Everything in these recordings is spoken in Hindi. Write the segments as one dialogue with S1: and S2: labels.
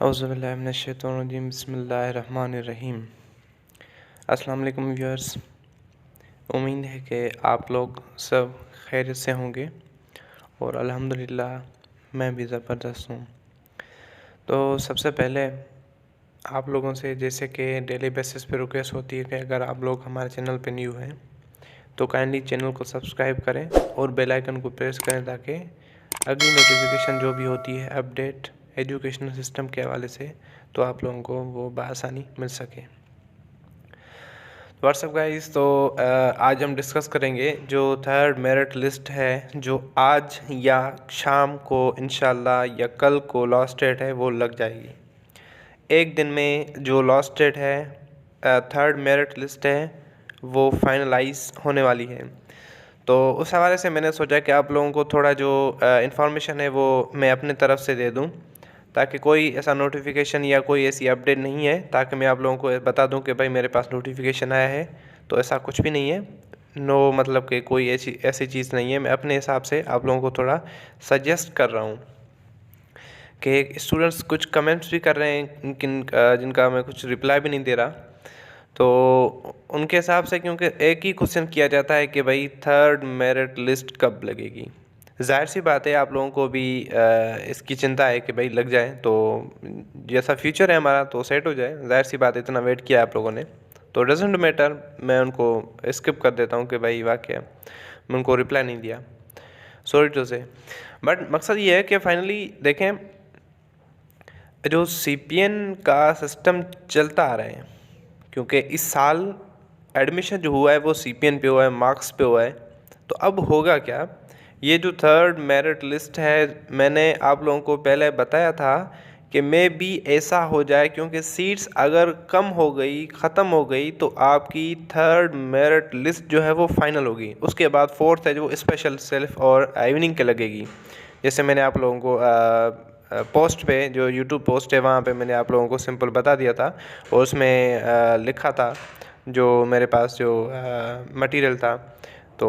S1: औज़ुबिल्लाहिमिनश्शैतानिर्रजीम बिस्मिल्लाहिर्रहमानिर्रहीम। अस्सलाम वालेकुम व्यूअर्स, उम्मीद है कि आप लोग सब खैरियत से होंगे और अल्हम्दुलिल्लाह मैं भी ज़बरदस्त हूँ। तो सबसे पहले आप लोगों से जैसे कि डेली बेसिस पे रिक्वेस्ट होती है कि अगर आप लोग हमारे चैनल पे न्यू हैं तो काइंडली चैनल को सब्सक्राइब करें और बेल आइकन को प्रेस करें ताकि अगली नोटिफिकेशन जो भी होती है अपडेट एजुकेशनल सिस्टम के हवाले से तो आप लोगों को वो बआसानी मिल सके। व्हाट्सअप गाइस, तो आज हम डिस्कस करेंगे जो थर्ड मेरिट लिस्ट है जो आज या शाम को इंशाल्लाह या कल को लास्ट डेट है वो लग जाएगी। एक दिन में जो लास्ट डेट है थर्ड मेरिट लिस्ट है वो फाइनलाइज होने वाली है। तो उस हवाले से मैंने सोचा कि आप लोगों को थोड़ा जो इन्फॉर्मेशन है वो मैं अपने तरफ से दे दूं ताकि कोई ऐसा नोटिफिकेशन या कोई ऐसी अपडेट नहीं है ताकि मैं आप लोगों को बता दूं कि भाई मेरे पास नोटिफिकेशन आया है। तो ऐसा कुछ भी नहीं है, नो मतलब कि कोई ऐसी चीज़ नहीं है। मैं अपने हिसाब से आप लोगों को थोड़ा सजेस्ट कर रहा हूँ कि स्टूडेंट्स कुछ कमेंट्स भी कर रहे हैं जिनका मैं कुछ रिप्लाई भी नहीं दे रहा। तो उनके हिसाब से क्योंकि एक ही क्वेश्चन किया जाता है कि भाई थर्ड मेरिट लिस्ट कब लगेगी। जाहिर सी बात है आप लोगों को भी इसकी चिंता है कि भाई लग जाए तो जैसा फ्यूचर है हमारा तो सेट हो जाए। जाहिर सी बात है, इतना वेट किया आप लोगों ने तो डजेंट मैटर, मैं उनको स्किप कर देता हूँ कि भाई वाकई मैं उनको रिप्लाई नहीं दिया, सॉरी टू से। बट मकसद ये है कि फाइनली देखें जो सीपीएन का सिस्टम चलता आ रहा है, क्योंकि इस साल एडमिशन जो हुआ है वो सीपीएन पे हुआ है, मार्क्स पे हुआ है। तो अब होगा क्या, ये जो थर्ड मेरिट लिस्ट है मैंने आप लोगों को पहले बताया था कि मे बी ऐसा हो जाए क्योंकि सीट्स अगर कम हो गई, ख़त्म हो गई तो आपकी थर्ड मेरिट लिस्ट जो है वो फाइनल होगी। उसके बाद फोर्थ है जो स्पेशल सेल्फ और इवनिंग के लगेगी। जैसे मैंने आप लोगों को पोस्ट पे जो यूट्यूब पोस्ट है वहाँ पे मैंने आप लोगों को सिंपल बता दिया था और उसमें लिखा था जो मेरे पास जो मटेरियल था, तो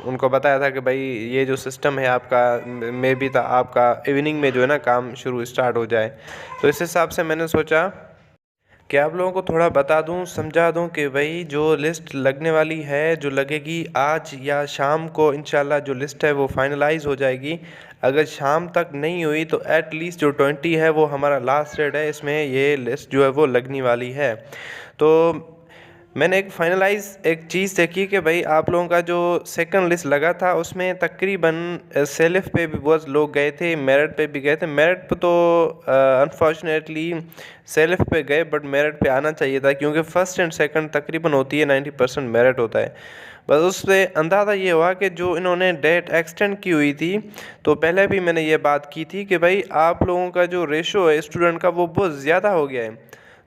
S1: उनको बताया था कि भाई ये जो सिस्टम है आपका मे बी था आपका इवनिंग में जो है ना काम शुरू स्टार्ट हो जाए। तो इस हिसाब से मैंने सोचा कि आप लोगों को थोड़ा बता दूं, समझा दूं कि भाई जो लिस्ट लगने वाली है जो लगेगी आज या शाम को इंशाल्लाह जो लिस्ट है वो फाइनलाइज हो जाएगी। अगर शाम तक नहीं हुई तो एटलीस्ट जो 20 है वो हमारा लास्ट डेट है, इसमें ये लिस्ट जो है वो लगने वाली है। तो मैंने एक फाइनलाइज एक चीज़ देखी कि भाई आप लोगों का जो सेकंड लिस्ट लगा था उसमें तकरीबन सेल्फ पे भी बहुत लोग गए थे, मेरिट पे भी गए थे। मेरिट पे तो अनफॉर्चुनेटली सेल्फ पे गए बट मेरिट पे आना चाहिए था क्योंकि फर्स्ट एंड सेकंड तकरीबन होती है 90% मेरिट होता है। बस उससे अंदाज़ा ये हुआ कि जो इन्होंने डेट एक्सटेंड की हुई थी, तो पहले भी मैंने ये बात की थी कि भाई आप लोगों का जो रेशो है स्टूडेंट का वो बहुत ज़्यादा हो गया है।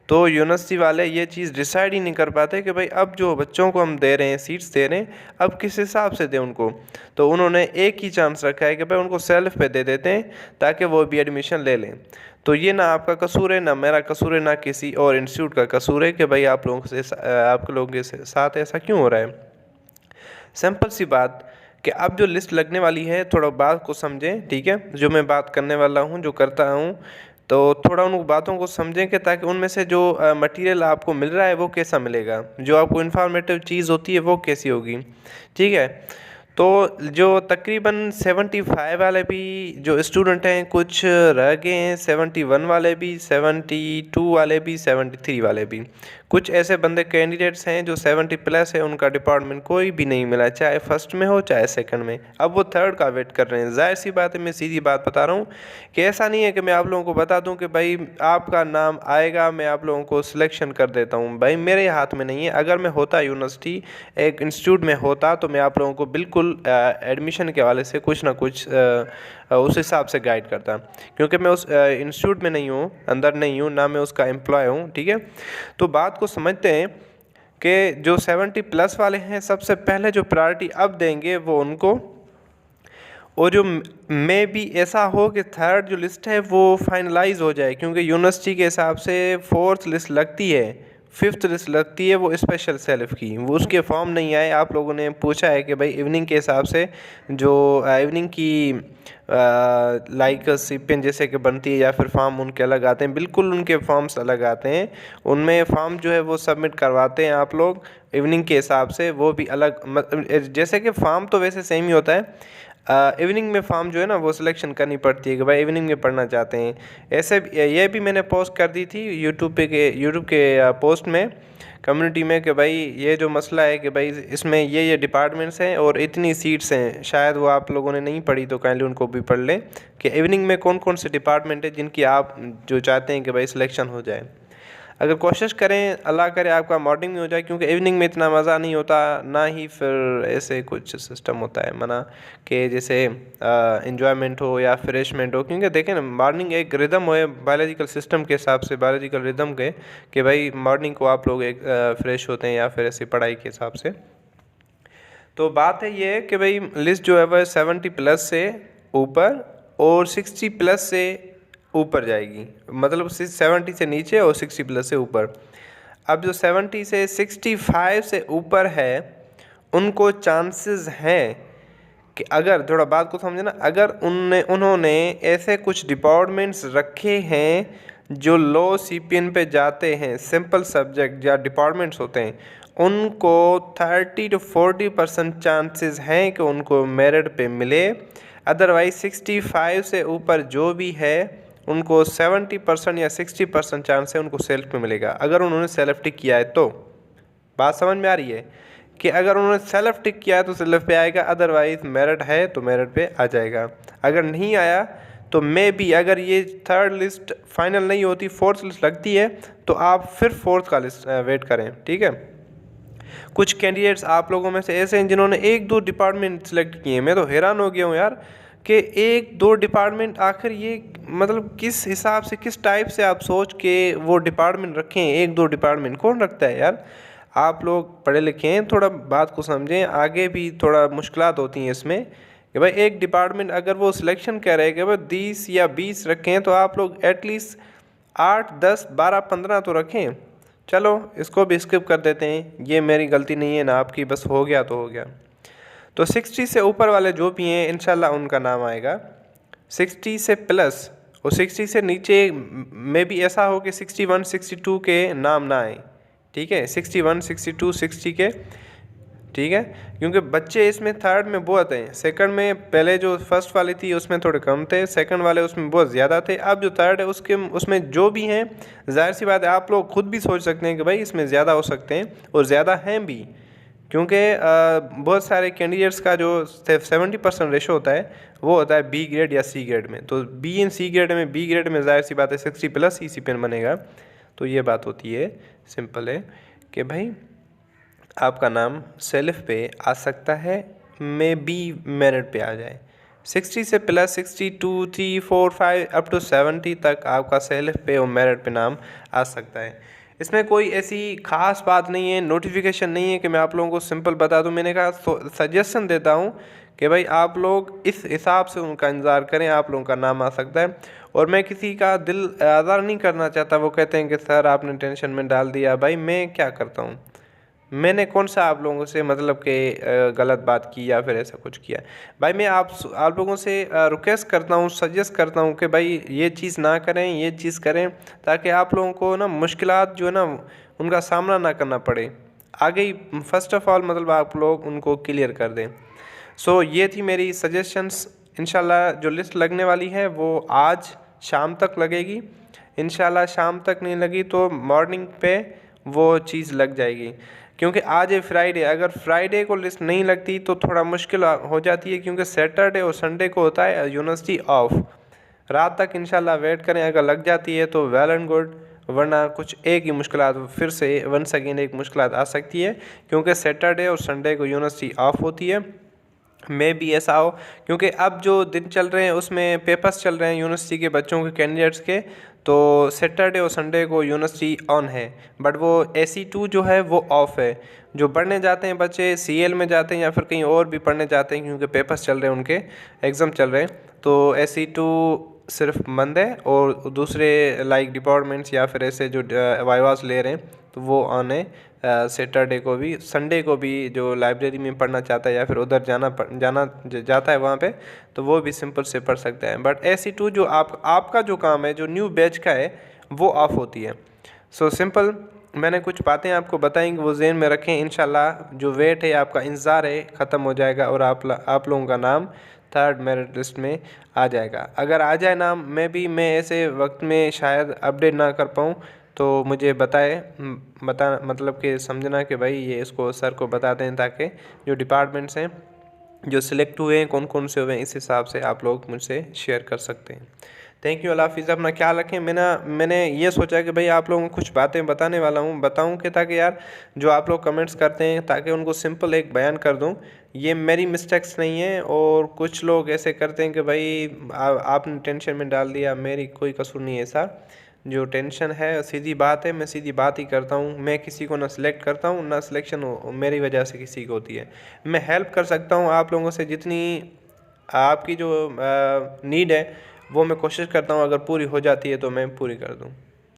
S1: तो यूनिवर्सिटी वाले ये चीज़ डिसाइड ही नहीं कर पाते कि भाई अब जो बच्चों को हम दे रहे हैं, सीट्स दे रहे हैं, अब किस हिसाब से दें उनको। तो उन्होंने एक ही चांस रखा है कि भाई उनको सेल्फ पे दे देते हैं ताकि वो भी एडमिशन ले लें। तो ये ना आपका कसूर है, ना मेरा कसूर है, ना किसी और इंस्टीट्यूट का कसूर है कि भाई आप लोगों के साथ ऐसा क्यों हो रहा है। सिंपल सी बात कि अब जो लिस्ट लगने वाली है थोड़ा बात को समझें, ठीक है। जो मैं बात करने वाला हूँ, जो करता हूँ, तो थोड़ा उन बातों को समझें कि ताकि उनमें से जो मटेरियल आपको मिल रहा है वो कैसा मिलेगा, जो आपको इन्फॉर्मेटिव चीज़ होती है वो कैसी होगी, ठीक है। तो जो तकरीबन 75 वाले भी जो स्टूडेंट हैं कुछ रह गए हैं, 71 वाले भी, 72 वाले भी, 73 वाले भी। कुछ ऐसे बंदे कैंडिडेट्स हैं जो 70 प्लस है, उनका डिपार्टमेंट कोई भी नहीं मिला, चाहे फर्स्ट में हो चाहे सेकंड में। अब वो थर्ड का वेट कर रहे हैं। जाहिर सी बात है, मैं सीधी बात बता रहा हूँ कि ऐसा नहीं है कि मैं आप लोगों को बता दूं कि भाई आपका नाम आएगा मैं आप लोगों को सिलेक्शन कर देता हूं। भाई मेरे हाथ में नहीं है। अगर मैं होता यूनिवर्सिटी एक इंस्टीट्यूट में होता तो मैं आप लोगों को बिल्कुल एडमिशन के हवाले से कुछ ना कुछ उस हिसाब से गाइड करता, क्योंकि मैं उस इंस्टीट्यूट में नहीं हूँ, अंदर नहीं हूँ, ना मैं उसका एम्प्लॉय हूँ, ठीक है। तो बात को समझते हैं कि जो 70 प्लस वाले हैं सबसे पहले जो प्रायोरिटी अब देंगे वो उनको, और जो मे भी ऐसा हो कि थर्ड जो लिस्ट है वो फाइनलाइज हो जाए, क्योंकि यूनिवर्सिटी के हिसाब से फोर्थ लिस्ट लगती है 5th लिस्ट लगती है वो स्पेशल सेल्फ की, वो उसके फॉर्म नहीं आए। आप लोगों ने पूछा है कि भाई इवनिंग के हिसाब से जो इवनिंग की लाइक सीपेन जैसे कि बनती है या फिर फॉर्म उनके अलग आते हैं, बिल्कुल उनके फॉर्म्स अलग आते हैं। उनमें फॉर्म जो है वो सबमिट करवाते हैं आप लोग इवनिंग के हिसाब से, वो भी अलग। जैसे कि फॉर्म तो वैसे सेम ही होता है, इवनिंग में फॉर्म जो है ना वो सिलेक्शन करनी पड़ती है कि भाई इवनिंग में पढ़ना चाहते हैं। ऐसे ये भी मैंने पोस्ट कर दी थी यूट्यूब के पोस्ट में, कम्युनिटी में, कि भाई ये जो मसला है कि भाई इसमें ये डिपार्टमेंट्स हैं और इतनी सीट्स हैं, शायद वो आप लोगों ने नहीं पढ़ी तो काइंडली उनको भी पढ़ लें कि इवनिंग में कौन कौन से डिपार्टमेंट है जिनकी आप जो चाहते हैं कि भाई सिलेक्शन हो जाए। अगर कोशिश करें, अल्लाह करे आपका मॉर्निंग में हो जाए, क्योंकि इवनिंग में इतना मज़ा नहीं होता, ना ही फिर ऐसे कुछ सिस्टम होता है मना कि जैसे इन्जॉयमेंट हो या फ्रेशमेंट हो। क्योंकि देखें ना, मॉर्निंग एक रिदम हो बायोलॉजिकल सिस्टम के हिसाब से, बायोलॉजिकल रिदम के, कि भाई मॉर्निंग को आप लोग एक फ्रेश होते हैं या फिर ऐसी पढ़ाई के हिसाब से। तो बात है ये कि भाई लिस्ट जो है वह 70+ से ऊपर और 60+ से ऊपर जाएगी, मतलब 70 से नीचे और 60+ से ऊपर। अब जो 70 से 65 से ऊपर है उनको चांसेस हैं कि अगर थोड़ा बात को समझे ना, अगर उन्होंने ऐसे कुछ डिपार्टमेंट्स रखे हैं जो लो सीपीएन पे जाते हैं, सिंपल सब्जेक्ट या डिपार्टमेंट्स होते हैं, उनको 30 to 40% चांसेस हैं कि उनको मेरिट पे मिले। अदरवाइज 65 से ऊपर जो भी है उनको 70% या 60% चांस है उनको सेल्फ में मिलेगा, अगर उन्होंने सेल्फ टिक किया है तो। बात समझ में आ रही है कि अगर उन्होंने सेल्फ टिक किया है तो सेल्फ पे आएगा, अदरवाइज मेरिट है तो मेरिट पे आ जाएगा। अगर नहीं आया तो मे बी अगर ये 3rd लिस्ट फाइनल नहीं होती, 4th लिस्ट लगती है, तो आप फिर 4th का लिस्ट वेट करें, ठीक है। कुछ कैंडिडेट्स आप लोगों में से ऐसे हैं जिन्होंने 1-2 डिपार्टमेंट सेलेक्ट किए हैं। मैं तो हैरान हो गया हूँ यार कि 1-2 डिपार्टमेंट, आखिर ये मतलब किस हिसाब से, किस टाइप से आप सोच के वो डिपार्टमेंट रखें। 1-2 डिपार्टमेंट कौन रखता है यार? आप लोग पढ़े लिखे हैं, थोड़ा बात को समझें, आगे भी थोड़ा मुश्किलात होती हैं इसमें कि भाई एक डिपार्टमेंट अगर वो सिलेक्शन कह रहे हैं कि भाई 10 या 20 रखें, तो आप लोग एटलीस्ट 8, 10, 12, 15 तो रखें। चलो इसको भी स्किप कर देते हैं, ये मेरी गलती नहीं है ना आपकी, बस हो गया तो हो गया। तो 60 से ऊपर वाले जो भी हैं इंशाल्लाह उनका नाम आएगा। 60 से प्लस और 60 से नीचे में भी ऐसा हो कि 61, 62 के नाम ना आए, ठीक है। 61, 62, 60 के, ठीक है, क्योंकि बच्चे इसमें 3rd में बहुत हैं। 2nd में पहले जो फर्स्ट वाली थी उसमें थोड़े कम थे, 2nd वाले उसमें बहुत ज़्यादा थे। अब जो 3rd है उसमें जो भी हैं, जाहिर सी बात है आप लोग खुद भी सोच सकते हैं कि भाई इसमें ज़्यादा हो सकते हैं और ज़्यादा हैं भी, क्योंकि बहुत सारे कैंडिडेट्स का जो 70% रेशो होता है वो होता है बी ग्रेड या सी ग्रेड में। तो बी एंड सी ग्रेड में, बी ग्रेड में जाहिर सी बात है 60+ ही सीपीएन बनेगा। तो ये बात होती है, सिंपल है कि भाई आपका नाम सेल्फ पे आ सकता है, मे बी मेरिट पे आ जाए। 60 से प्लस 62, 3, 4, 5 अप टू 70 तक आपका सेल्फ पे और मेरिट पे नाम आ सकता है। इसमें कोई ऐसी ख़ास बात नहीं है, नोटिफिकेशन नहीं है कि मैं आप लोगों को सिंपल बता दूं। मैंने कहा सजेशन देता हूं कि भाई आप लोग इस हिसाब से उनका इंतज़ार करें, आप लोगों का नाम आ सकता है। और मैं किसी का दिल आज़ार नहीं करना चाहता। वो कहते हैं कि सर आपने टेंशन में डाल दिया। भाई मैं क्या करता हूँ, मैंने कौन सा आप लोगों से मतलब कि गलत बात की या फिर ऐसा कुछ किया? भाई मैं आप लोगों से रिक्वेस्ट करता हूँ, सजेस्ट करता हूँ कि भाई ये चीज़ ना करें, ये चीज़ करें, ताकि आप लोगों को ना मुश्किलात जो है ना उनका सामना ना करना पड़े आगे ही। फ़र्स्ट ऑफ़ ऑल मतलब आप लोग उनको क्लियर कर दें। सो ये थी मेरी सजेशंस। इंशाल्लाह जो लिस्ट लगने वाली है वो आज शाम तक लगेगी। इंशाल्लाह शाम तक नहीं लगी तो मॉर्निंग पे वो चीज़ लग जाएगी, क्योंकि आज है फ्राइडे। अगर फ्राइडे को लिस्ट नहीं लगती तो थोड़ा मुश्किल हो जाती है, क्योंकि सैटरडे और संडे को होता है यूनिवर्सिटी ऑफ। रात तक इंशाल्लाह वेट करें, अगर लग जाती है तो वेल एंड गुड, वरना कुछ एक ही मुश्किलात फिर से वंस अगेन एक मुश्किलात आ सकती है, क्योंकि सैटरडे और संडे को यूनिवर्सिटी ऑफ होती है। में भी ऐसा हो, क्योंकि अब जो दिन चल रहे हैं उसमें पेपर्स चल रहे हैं यूनिवर्सिटी के बच्चों के, कैंडिडेट्स के। तो सैटरडे और संडे को यूनिवर्सिटी ऑन है, बट वो AC2 जो है वो ऑफ़ है। जो पढ़ने जाते हैं बच्चे, CL में जाते हैं या फिर कहीं और भी पढ़ने जाते हैं, क्योंकि पेपर्स चल रहे हैं उनके, एग्ज़ाम चल रहे हैं, तो AC2 सिर्फ मंडे और दूसरे लाइक डिपार्टमेंट्स या फिर ऐसे जो वाइवास ले रहे हैं तो वो आने सैटरडे को भी, संडे को भी जो लाइब्रेरी में पढ़ना चाहता है या फिर उधर जाता है वहाँ पे, तो वो भी सिंपल से पढ़ सकता है। बट SE2 जो आपका जो काम है, जो न्यू बैच का है, वो ऑफ होती है। सो सिंपल मैंने कुछ बातें आपको बताएंगे, वो ज़हन में रखें। इंशाल्लाह जो वेट है आपका, इंतज़ार है, ख़त्म हो जाएगा और आप लोगों का नाम थर्ड मेरिट लिस्ट में आ जाएगा। अगर आ जाए नाम, मैं ऐसे वक्त में शायद अपडेट ना कर पाऊँ, तो मुझे मतलब कि समझना कि भाई ये इसको सर को बता दें, ताकि जो डिपार्टमेंट्स हैं जो सिलेक्ट हुए हैं कौन कौन से हुए हैं, इस हिसाब से आप लोग मुझसे शेयर कर सकते हैं। थैंक यू, अल्लाह हाफिज़, अपना ख्याल रखें। मैंने ये सोचा कि भाई आप लोगों को कुछ बातें बताने वाला हूँ, बताऊँ कि ताकि यार जो आप लोग कमेंट्स करते हैं, ताकि उनको सिंपल एक बयान कर दूँ। ये मेरी मिस्टेक्स नहीं है, और कुछ लोग ऐसे करते हैं कि भाई आपने टेंशन में डाल दिया, मेरी कोई कसूर नहीं है ऐसा। जो टेंशन है सीधी बात है, मैं सीधी बात ही करता हूँ। मैं किसी को ना सिलेक्ट करता हूँ, ना सिलेक्शन मेरी वजह से किसी को होती है। मैं हेल्प कर सकता हूँ आप लोगों से, जितनी आपकी जो नीड है वो मैं कोशिश करता हूँ, अगर पूरी हो जाती है तो मैं पूरी कर दूँ।